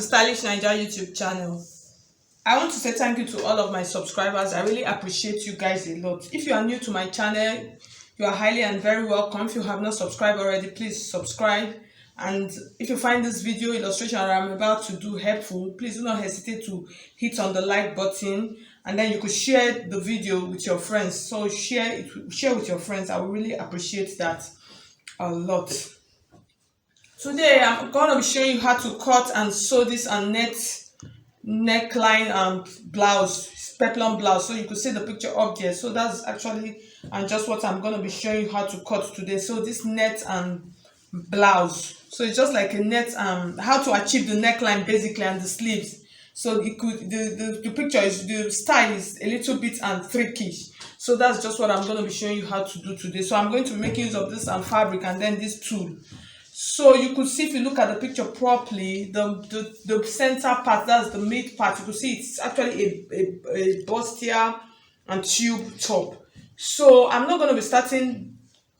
Stylish Naija YouTube channel. I want to say thank you to all of my subscribers. I really appreciate you guys a lot. If you are new to my channel, you are highly and very welcome. If you have not subscribed already, please subscribe. And if you find this video illustration that I'm about to do helpful, please do not hesitate to hit on the like button, and then you could share the video with your friends. So share with your friends. I will really appreciate that a lot. Today I'm going to be showing you how to cut and sew this and neckline blouse, peplum blouse. So you could see the picture up there. So that's actually just what I'm going to be showing you how to cut today. So this net and blouse, so it's just like a net, how to achieve the neckline basically and the sleeves. So it could the picture is, the style is a little bit tricky. So that's just what I'm going to be showing you how to do today. So I'm going to make use of this fabric and then this tool. So you could see, if you look at the picture properly, the center part, that's the mid part, you could see it's actually a bustier and tube top. So I'm not going to be starting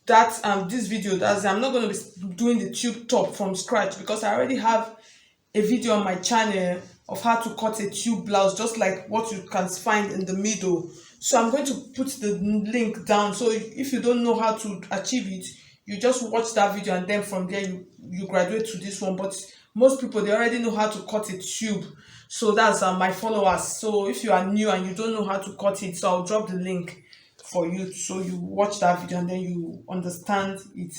that this video, I'm not going to be doing the tube top from scratch, because I already have a video on my channel of how to cut a tube blouse, just like what you can find in the middle. So I'm going to put the link down, so if you don't know how to achieve it, you just watch that video and then from there you graduate to this one. But most people, they already know how to cut a tube. So that's my followers. So if you are new and you don't know how to cut it, so I'll drop the link for you, so you watch that video and then you understand it.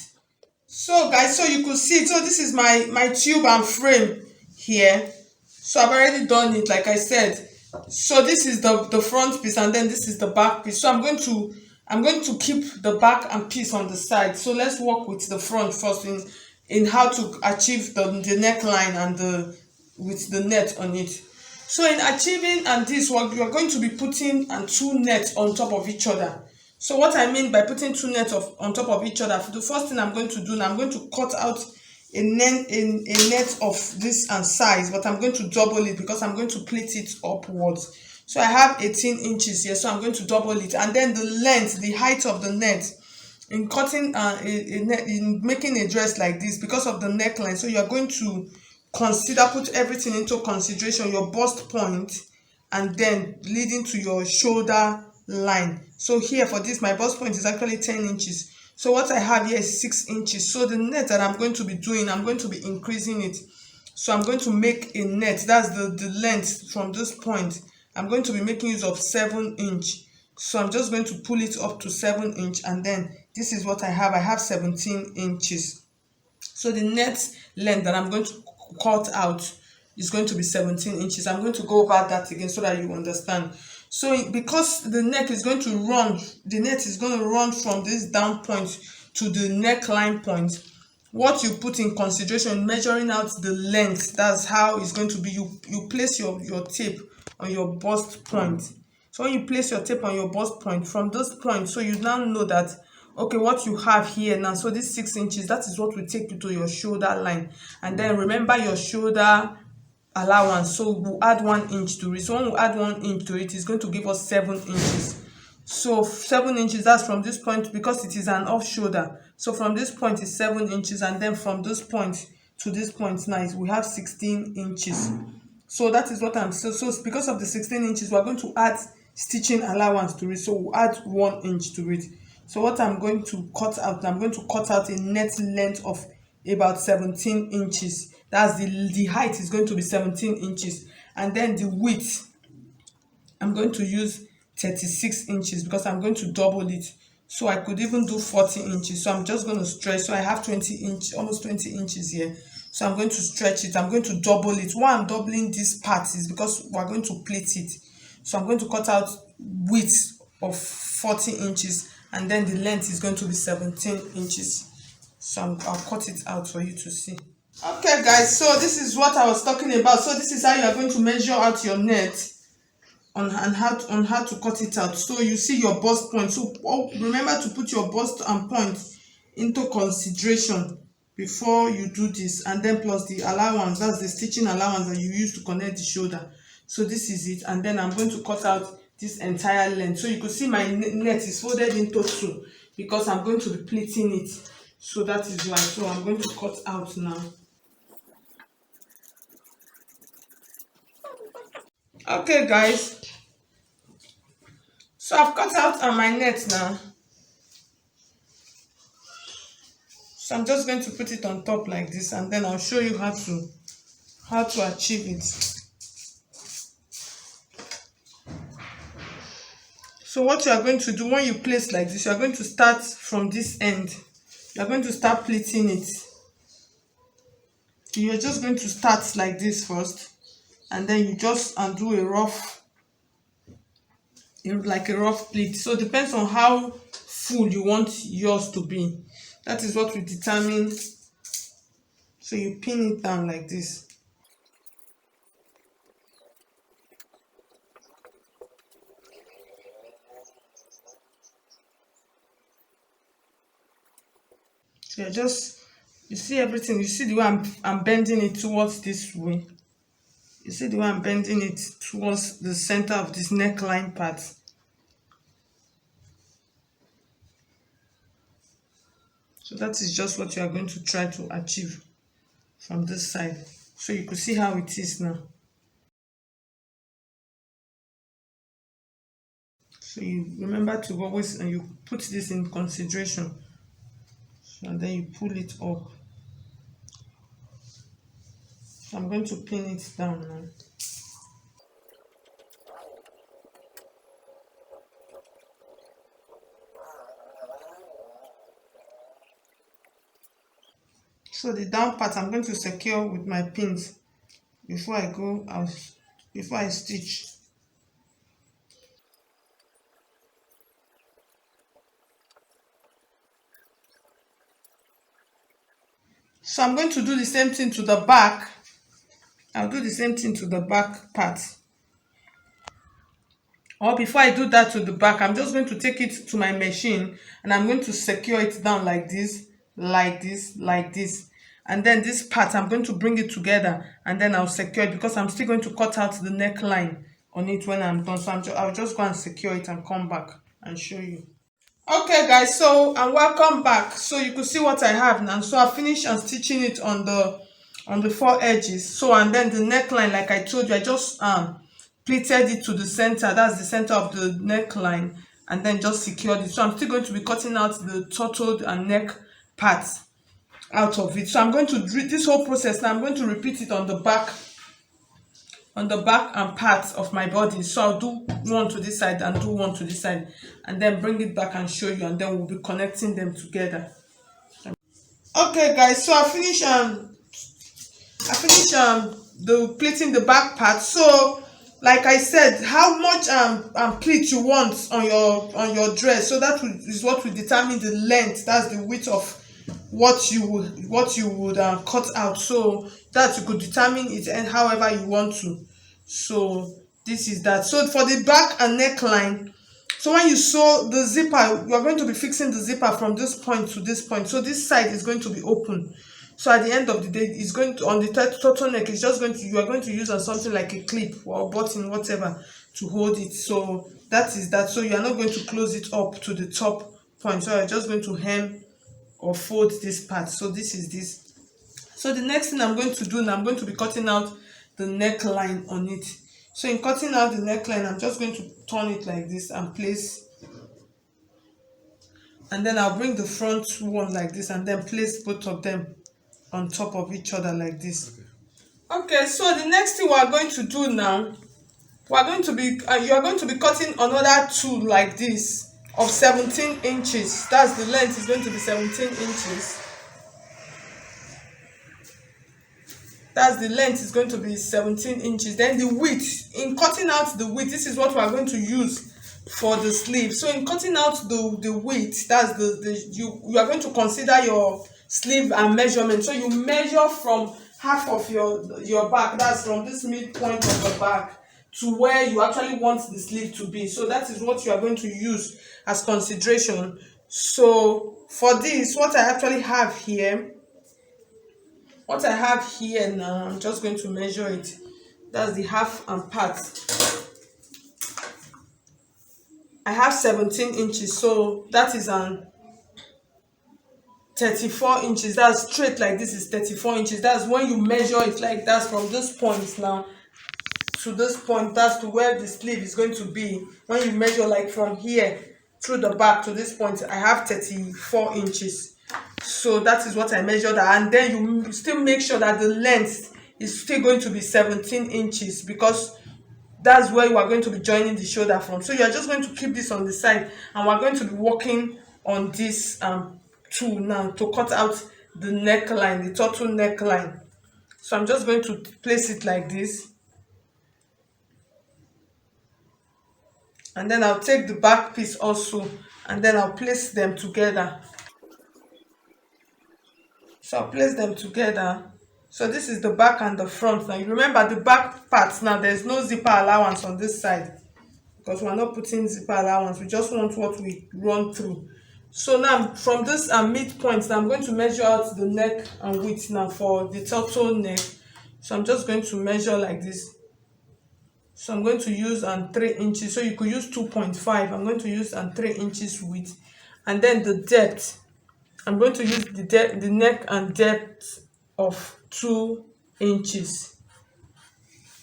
So guys, so you could see, so this is my tube and frame here. So I've already done it, like I said. So this is the front piece and then this is the back piece. So I'm going to keep the back and piece on the side. So let's work with the front first in how to achieve the neckline and with the net on it. So in achieving this work, you are going to be putting two nets on top of each other. So what I mean by putting two nets on top of each other, the first thing I'm going to do now, I'm going to cut out a net of this size, but I'm going to double it because I'm going to pleat it upwards. So I have 18 inches here, so I'm going to double it. And then the length, the height of the net, in cutting in making a dress like this, because of the neckline, so you're going to put everything into consideration, your bust point, and then leading to your shoulder line. So here for this, my bust point is actually 10 inches. So what I have here is 6 inches. So the net that I'm going to be doing, I'm going to be increasing it. So I'm going to make a net, that's the length from this point. I'm going to be making use of 7 inch. So I'm just going to pull it up to 7 inch, and then this is what I have 17 inches. So the net length that I'm going to cut out is going to be 17 inches. I'm going to go over that again so that you understand. So because the neck is going to run, the net is going to run from this down point to the neckline point. What you put in consideration, measuring out the length, that's how it's going to be. You place your tape on your bust point. So when you place your tape on your bust point, from this point, so you now know that, okay, what you have here now, so this 6 inches, that is what will take you to your shoulder line. And then remember your shoulder allowance, so we'll add 1 inch to it. So when we add 1 inch to it, it's going to give us 7 inches. So 7 inches, that's from this point, because it is an off shoulder. So from this point is 7 inches, and then from this point to this point now we have 16 inches. So that is what I'm so because of the 16 inches, we're going to add stitching allowance to it. So we'll add 1 inch to it. So what I'm going to cut out, I'm going to cut out a net length of about 17 inches. That's the height is going to be 17 inches. And then the width, I'm going to use 36 inches because I'm going to double it. So I could even do 40 inches. So I'm just going to stretch. So I have 20 inch, almost 20 inches here. So I'm going to stretch it. I'm going to double it. Why I'm doubling this part is because we're going to plait it. So I'm going to cut out width of 40 inches, and then the length is going to be 17 inches. So I'll cut it out for you to see. Okay guys, so this is what I was talking about. So this is how you are going to measure out your net on how to cut it out. So you see your bust point. So remember to put your bust and point into consideration before you do this, and then plus the allowance, that's the stitching allowance that you use to connect the shoulder. So this is it, and then I'm going to cut out this entire length. So you can see my net is folded into two because I'm going to be pleating it. So that is why. So I'm going to cut out now. Okay guys, so I've cut out on my net now, so I'm just going to put it on top like this, and then I'll show you how to achieve it. So what you are going to do when you place like this, you are going to start from this end. You are going to start pleating it. You're just going to start like this first, and then you just undo a rough, like a rough pleat. So it depends on how full you want yours to be. That is what will determine. So you pin it down like this. So you're just, you see everything, you see the way I'm bending it towards this way. You see the way I'm bending it towards the center of this neckline part. So that is just what you are going to try to achieve from this side. So you could see how it is now. So you remember to always, and you put this in consideration. So, and then you pull it up. So I'm going to pin it down now. So the down part I'm going to secure with my pins before I go out, before I stitch. So I'm going to do the same thing to the back. I'll do the same thing to the back part. Or before I do that to the back, I'm just going to take it to my machine and I'm going to secure it down like this, like this, like this. And then this part, I'm going to bring it together and then I'll secure it, because I'm still going to cut out the neckline on it when I'm done. So I'll just go and secure it and come back and show you. Okay guys, so and welcome back. So you could see what I have now. So I finished and stitching it on the four edges. So, and then the neckline, like I told you, I just pleated it to the center. That's the center of the neckline, and then just secured it. So I'm still going to be cutting out the turtled and neck parts out of it. So I'm going to do this whole process now. I'm going to repeat it on the back and parts of my body. So I'll do one to this side and do one to this side, and then bring it back and show you, and then we'll be connecting them together. Okay guys, so I finished the pleating the back part. So like I said, how much pleat you want on your dress, so that is what will determine the length. That's the width of what you would cut out, so that you could determine it and however you want to. So this is that. So for the back and neckline, so when you sew the zipper, you are going to be fixing the zipper from this point to this point. So this side is going to be open. So at the end of the day, it's going to, on the turtleneck, it's just going to, you are going to use on something like a clip or button, whatever, to hold it. So that is that. So you are not going to close it up to the top point. So you're just going to hem or fold this part. So this is this. So the next thing I'm going to do now, I'm going to be cutting out the neckline on it. So in cutting out the neckline, I'm just going to turn it like this and place, and then I'll bring the front one like this and then place both of them on top of each other like this. Okay, so the next thing we are going to do now, we are going to be you are going to be cutting another two like this of 17 inches. That's the length, is going to be 17 inches. That's the length, is going to be 17 inches. Then the width, in cutting out the width, this is what we are going to use for the sleeve. So in cutting out the width, that's you are going to consider your sleeve and measurement. So you measure from half of your back, that's from this midpoint of the back to where you actually want the sleeve to be. So that is what you are going to use as consideration. So for this, what I actually have here, now, I'm just going to measure it. That's the half and part. I have 17 inches, so that is 34 inches. That's straight like this is 34 inches. That's when you measure it like that, from this point now to this point, that's to where the sleeve is going to be. When you measure like from here through the back to this point, I have 34 inches. So that is what I measured, and then you still make sure that the length is still going to be 17 inches, because that's where you are going to be joining the shoulder from. So you are just going to keep this on the side, and we're going to be working on this tool now to cut out the neckline, the turtle neckline. So I'm just going to place it like this, and then I'll take the back piece also, and then I'll place them together. So I'll place them together. So this is the back and the front. Now you remember the back part, now there's no zipper allowance on this side, because we're not putting zipper allowance, we just want what we run through. So now from this midpoint, now I'm going to measure out the neck and width now for the turtle neck. So I'm just going to measure like this. So I'm going to use 3 inches, so you could use 2.5. I'm going to use 3 inches width, and then the depth, I'm going to use the neck and depth of 2 inches,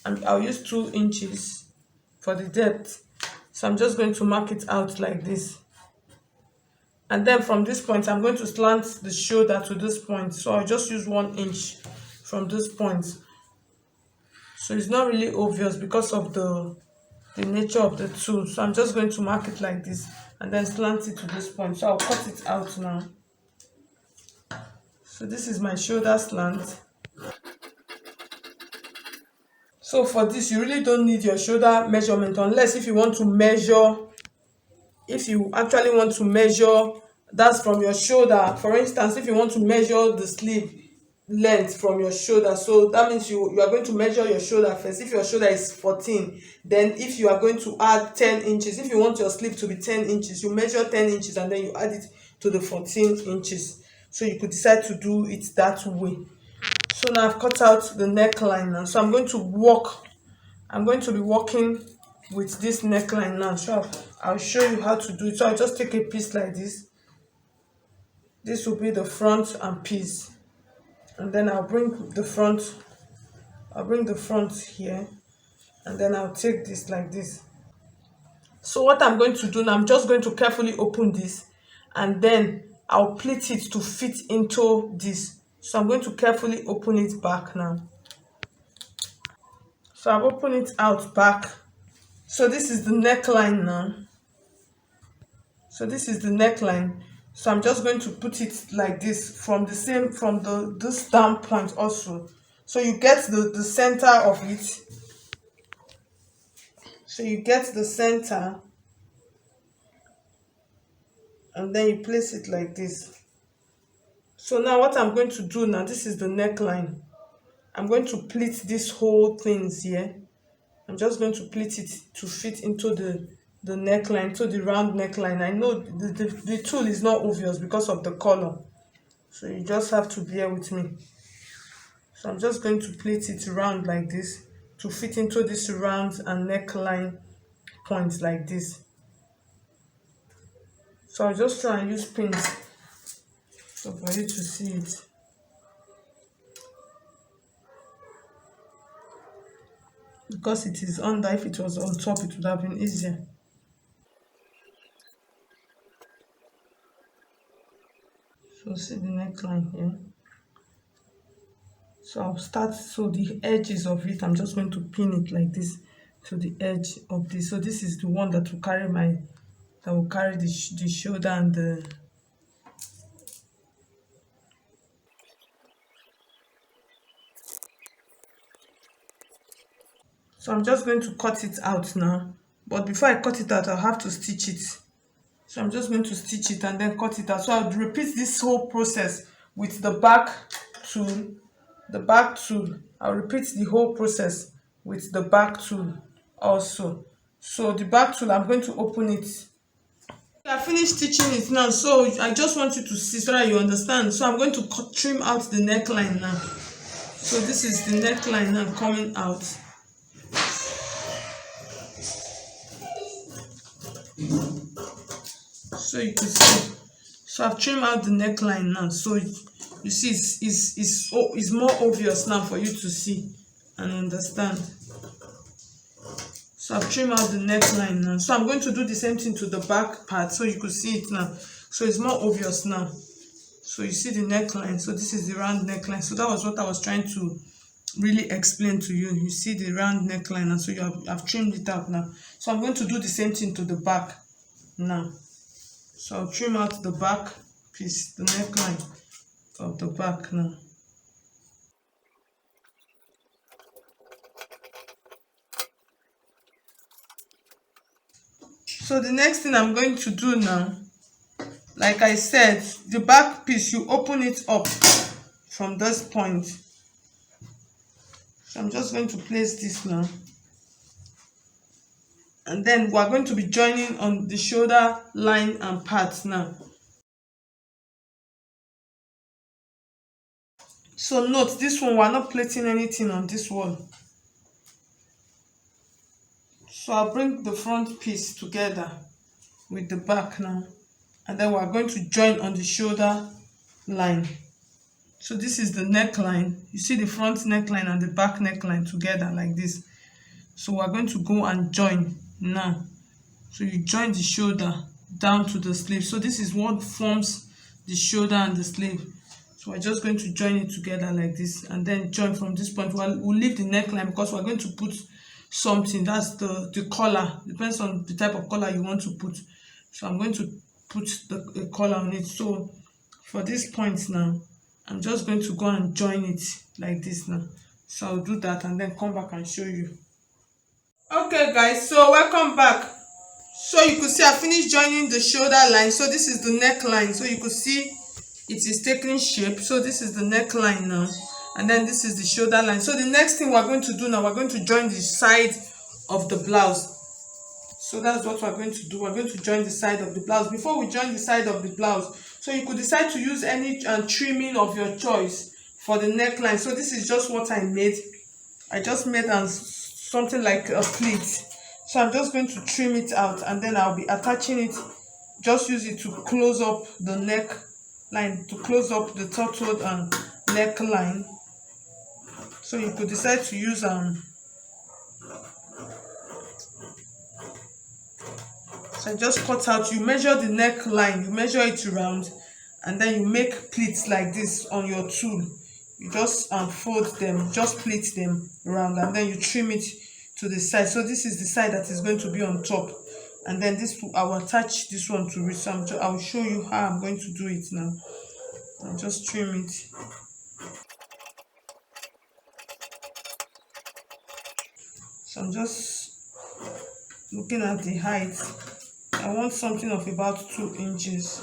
and I'll use 2 inches for the depth. So I'm just going to mark it out like this, and then from this point I'm going to slant the shoulder to this point, so I'll just use 1 inch from this point. So it's not really obvious because of the nature of the tool. So I'm just going to mark it like this and then slant it to this point. So I'll cut it out now. So this is my shoulder slant. So for this, you really don't need your shoulder measurement, unless if you want to measure, if you actually want to measure, that's from your shoulder. For instance, if you want to measure the sleeve length from your shoulder, so that means you are going to measure your shoulder first. If your shoulder is 14, then if you are going to add 10 inches, if you want your sleeve to be 10 inches, you measure 10 inches and then you add it to the 14 inches. So you could decide to do it that way. So now I've cut out the neckline now. So I'm going to be working with this neckline now. So I'll show you how to do it. So I'll just take a piece like this. This will be the front and piece, and then I'll bring the front here, and then I'll take this like this. So what I'm going to do now, I'm just going to carefully open this, and then I'll pleat it to fit into this. So I'm going to carefully open it back now. So I've opened it out back. So this is the neckline now. So this is the neckline. So I'm just going to put it like this from this standpoint also. So you get the center of it. So you get the center, and then you place it like this. So now what I'm going to do now, this is the neckline. I'm going to pleat this whole things here. I'm just going to pleat it to fit into the neckline, to the round neckline. I know the tool is not obvious because of the color, so you just have to bear with me. So I'm just going to pleat it round like this to fit into this round and neckline points like this. So I'll just try and use pins so for you to see it. Because it is under, if it was on top, it would have been easier. So see the neckline here. So I'll start, so the edges of it, I'm just going to pin it like this to the edge of this. So this is the one that will carry the shoulder and the so I'm just going to cut it out now, but before I cut it out, I'll have to stitch it. So I'm just going to stitch it and then cut it out. So I'll repeat this whole process with the back tool. I'll repeat the whole process with the back tool also. So the back tool, I'm going to open it. I finished stitching it now, so I just want you to see so that you understand. So I'm going to trim out the neckline now. So this is the neckline now coming out. So you can see, so I've trimmed out the neckline now, so you see it's more obvious now for you to see and understand. So I've trimmed out the neckline now. So I'm going to do the same thing to the back part so you could see it now. So it's more obvious now. So you see the neckline. So this is the round neckline. So that was what I was trying to really explain to you. You see the round neckline, and so I've trimmed it out now. So I'm going to do the same thing to the back now. So I'll trim out the back piece, the neckline of the back now. So the next thing I'm going to do now, like I said, the back piece, you open it up from this point. So I'm just going to place this now. And then we're going to be joining on the shoulder line and part now. So note this one, we're not plating anything on this one. So I'll bring the front piece together with the back now, and then we're going to join on the shoulder line. So this is the neckline. You see the front neckline and the back neckline together like this. So we're going to go and join now. So you join the shoulder down to the sleeve. So this is what forms the shoulder and the sleeve. So we're just going to join it together like this, and then join from this point. We'll leave the neckline because we're going to put something. That's the collar. Depends on the type of collar you want to put. So I'm going to put the collar on it. So for this point now, I'm just going to go and join it like this now. So I'll do that and then come back and show you. Okay guys, so welcome back. So you could see I finished joining the shoulder line. So this is the neckline. So you could see it is taking shape. So this is the neckline now, and then this is the shoulder line. So the next thing we're going to do now, we're going to join the side of the blouse. So that's what we're going to do. We're going to join the side of the blouse. Before we join the side of the blouse, so you could decide to use any trimming of your choice for the neckline. So this is just what I made. I just made something like a pleat. So I'm just going to trim it out, and then I'll be attaching it. Just use it to close up the neckline, to close up the turtle and neckline. So you could decide to use so I just cut out. You measure the neckline, you measure it round, and then you make pleats like this on your tool. You just fold them, just pleat them around, and then you trim it to the side. So this is the side that is going to be on top, and then this I will attach this one to it. So I will show you how I'm going to do it now. I'll just trim it. So I'm just looking at the height. I want something of about 2 inches.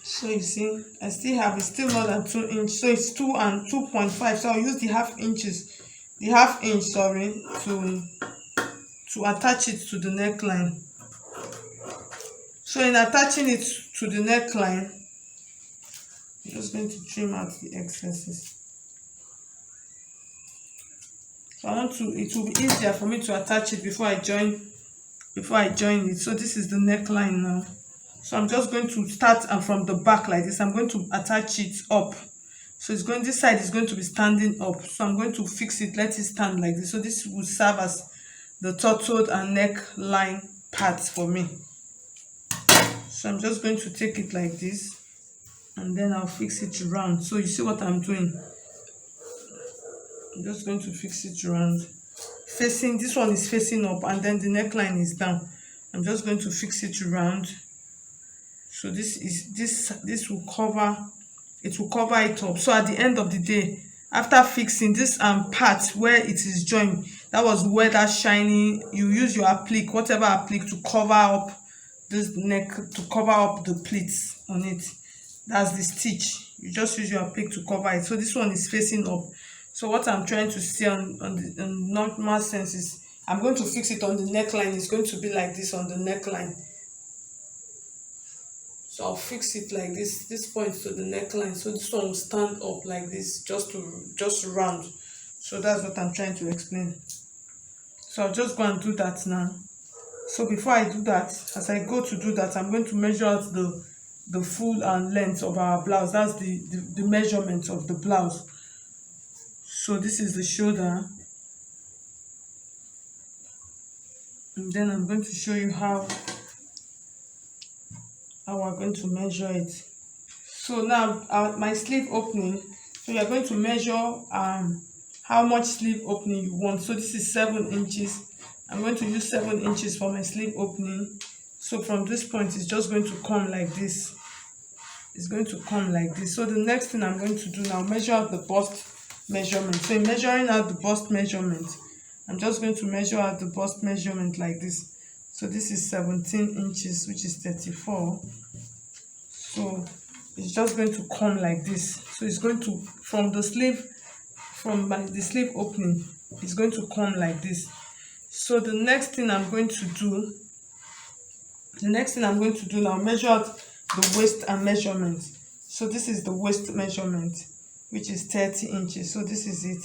So you see, I still have, it's still more than 2 inches. So it's 2 and 2.5. So I'll use the half inch, sorry, to attach it to the neckline. So in attaching it to the neckline, I'm just going to trim out the excesses. So it will be easier for me to attach it before I join it. So this is the neckline now. So I'm just going to start from the back like this. I'm going to attach it up. So this side is going to be standing up. So I'm going to fix it, let it stand like this. So this will serve as the turtle and neckline parts for me. So I'm just going to take it like this, and then I'll fix it round. So you see what I'm doing? I'm just going to fix it around. This one is facing up, and then the neckline is down. I'm just going to fix it around. So this will cover it up. So at the end of the day, after fixing this part where it is joined, that was where that shiny, you use your applique, whatever applique, to cover up this neck, to cover up the pleats on it. That's the stitch. You just use your applique to cover it. So this one is facing up. So what I'm trying to say on the normal sense is, I'm going to fix it on the neckline. It's going to be like this on the neckline. So I'll fix it like this point to the neckline. So this one will stand up like this, just round. So that's what I'm trying to explain. So I'll just go and do that now. So before I do that, as I go to do that, I'm going to measure out the full and length of our blouse. That's the measurement of the blouse. So this is the shoulder, and then I'm going to show you how we're going to measure it. So now my sleeve opening, so you're going to measure how much sleeve opening you want. So this is 7 inches. I'm going to use 7 inches for my sleeve opening. So from this point, it's just going to come like this. It's going to come like this. So the next thing I'm going to do now, measure out the bust measurement. So in measuring out the bust measurement, I'm just going to measure out the bust measurement like this. So this is 17 inches, which is 34. So it's just going to come like this. So it's going to, from the sleeve, the sleeve opening, it's going to come like this. So the next thing I'm going to do now, measure out the waist and measurement. So this is the waist measurement, which is 30 inches. So this is it,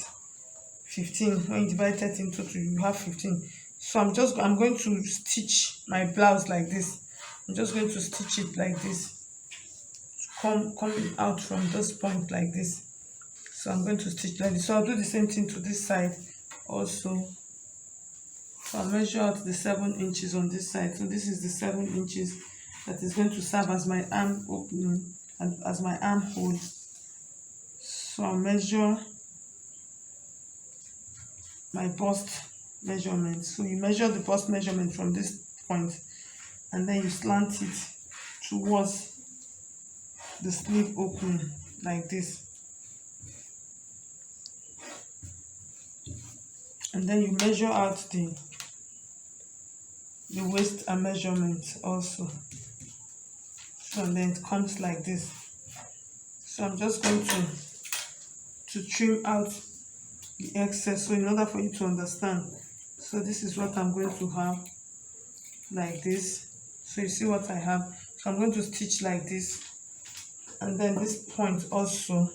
15. When you divide 30 into 2, you have 15. So I'm going to stitch my blouse like this. I'm just going to stitch it like this, coming out from this point like this. So I'm going to stitch like this. So I'll do the same thing to this side also. So I'll measure out the 7 inches on this side. So this is the 7 inches that is going to serve as my arm opening and as my armhole. So I'll measure my bust measurement. So you measure the bust measurement from this point, and then you slant it towards the sleeve opening like this, and then you measure out the waist and measurement also. So and then it comes like this. So I'm just going to trim out the excess, so in order for you to understand. So this is what I'm going to have like this. So you see what I have. So I'm going to stitch like this, and then this point also,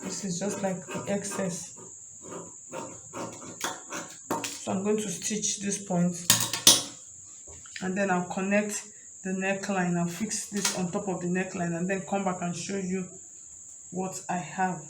this is just like the excess. So I'm going to stitch this point, and then I'll connect the neckline. I'll fix this on top of the neckline, and then come back and show you what I have.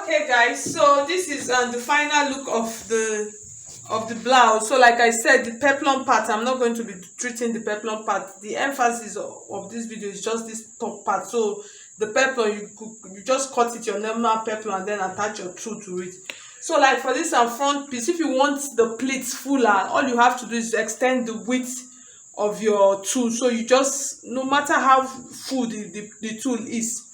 Okay guys, so this is the final look of the blouse. So like I said, the peplum part, I'm not going to be treating the peplum part. The emphasis of this video is just this top part. So the peplum, you just cut it your normal peplum and then attach your tool to it. So like for this front piece, if you want the pleats fuller, all you have to do is extend the width of your tool. So you just, no matter how full the tool is,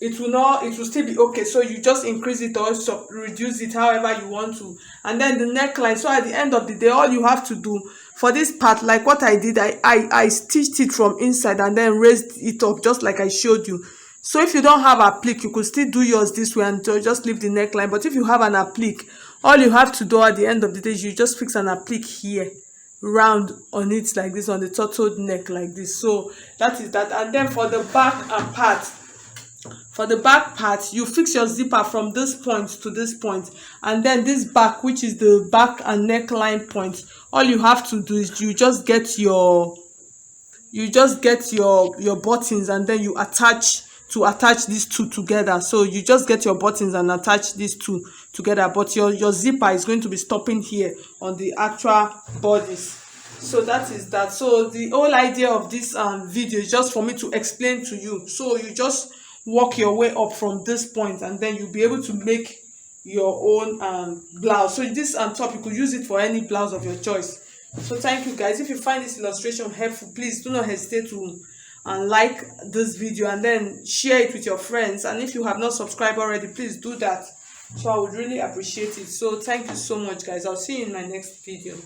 it will still be okay. So you just increase it or reduce it however you want to. And then the neckline, so at the end of the day, all you have to do for this part, like what I did, I stitched it from inside and then raised it up just like I showed you. So if you don't have a applique, you could still do yours this way and just leave the neckline. But if you have an applique, all you have to do at the end of the day is you just fix an applique here, round on it like this, on the turtled neck like this. So that is that. And then for the back and part, for the back part, you fix your zipper from this point to this point, and then this back, which is the back and neckline point, all you have to do is you just get your buttons, and then you attach these two together. So you just get your buttons and attach these two together, but your zipper is going to be stopping here on the actual bodice. So that is that. So the whole idea of this video is just for me to explain to you. So you just work your way up from this point, and then you'll be able to make your own blouse. So this top, you could use it for any blouse of your choice. So thank you guys. If you find this illustration helpful, please do not hesitate to like this video, and then share it with your friends. And if you have not subscribed already, please do that. So I would really appreciate it. So thank you so much guys. I'll see you in my next video.